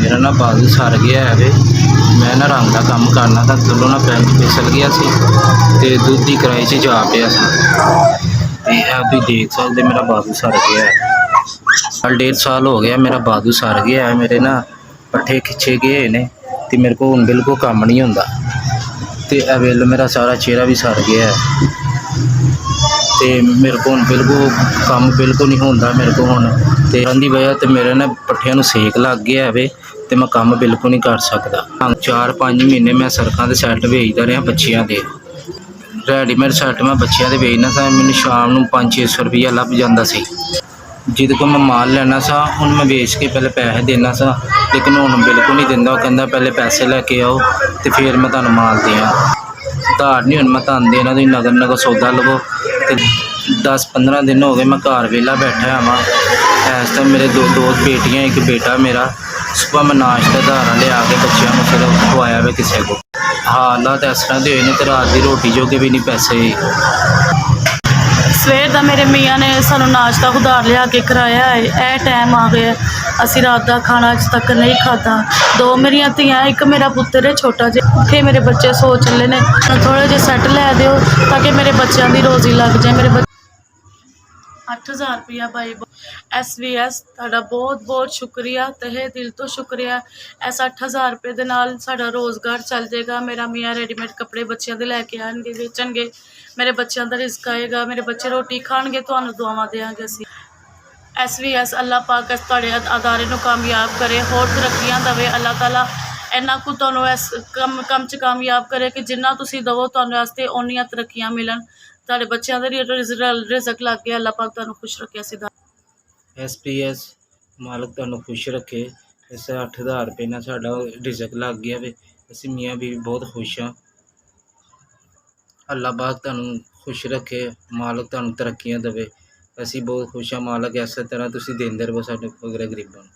मेरा ना बाजू सर गया है वे। मैं ना रंग का काम करना था, थल्लों ना पैर फिसल गया सी ते दुध की कराई च जा पिया सा ते तुसीं देख सकते मेरा बाजू सर गया है। साल 1.5 साल हो गया मेरा बाजू सर गया है। मेरे ना पट्ठे खिंचे गए ने ते मेरे को हुण बिल्कुल कम नहीं होंदा ते वेल मेरा सारा चेहरा भी सर गया है ते मेरे को हुण बिल्कुल कम बिल्कुल नहीं होंदा मेरे को हुण ते उहदी वजह ते मेरे ना पट्ठियां नूं सेक लग गया है वे ते मैं काम बिल्कुल नहीं कर सकदा। 4-5 महीने मैं सड़कों ते सैट बेचदा रहा बच्चियां दे रेडीमेड सैट मैं बच्चियां दे बेचना सा। मैनूं शाम नूं 500-600 रुपया लभ जांदा सी। जिद को मैं माल लेना सा उन्हें मैं बेच के पहले पैसे देना सा, लेकिन हुण बिल्कुल नहीं दिंदा। वो कहंदा पहले पैसे लैके आओ तो फिर मैं तुहानूं माल देआं। उधार नहीं हुण मैं तुहानूं देना, तुसीं नगद नगद सौदा लवो। ते 10-15 दिन हो गए मैं घर वेला बैठा हुआ। इस टाइम मेरे दो बेटियां एक बेटा मेरा। सुबह मैं नाश्ता धारा लिया के बच्चों को फिर खवाया वे किसी को। हालात इस तरह के होए ने ते रात की रोटी जोगे भी नहीं पैसे। सवेर का मेरे मियाँ ने सानू नाश्ता उधार लिया के कराया है। यह टाइम आ गया असी रात का खाना अज तक नहीं खाता। 2 मेरिया धियां, एक मेरा पुत्तर है छोटा जिहा। उठे मेरे बच्चे सो चले ने, थोड़े जे सैट लै दिओ ताकि मेरे बच्चों की रोजी लग जाए। मेरे 8000 रुपया भाई SVS तुहाडा बहुत बहुत शुक्रिया, तहे दिल तो शुक्रिया। इस 8000 रुपये के नाल साडा रोज़गार चल जाएगा। मेरा मियाँ रेडीमेड कपड़े बच्चों के लैके आएंगे, बेचणगे, मेरे बच्चों का रिस्क आएगा, मेरे बच्चे रोटी खाणगे, तुहानूं दुआवां देंगे असीं। SVS अल्लाह पाक तुहाडे अदारे नूं कामयाब करे, होर तरक्कियां देवे अल्लाह ताला। इन्ना कुछ तुहानूं इस कम च कामयाब करे कि जिन्ना तुसीं दवो तुहानूं वास्ते उन्नियां तरक्कियां मिलन। तुहाडे बच्चों का रिजक लग गया, अल्लाह पाक तुहानूं खुश रखे। सीधा SPS मालक तुहानूं खुश रखे। इस 8000 रुपये नाल साडा रिजक लग गया वे। असीं मियाँ बीवी बहुत खुश हाँ। अल्लाह पाक तुहानूं खुश रखे, मालक तुहानूं तरक्कियां देवे। असीं बहुत खुश हाँ। मालक इस तरह तुसीं देंदे रहो साडे वगैरह गरीबां नूं।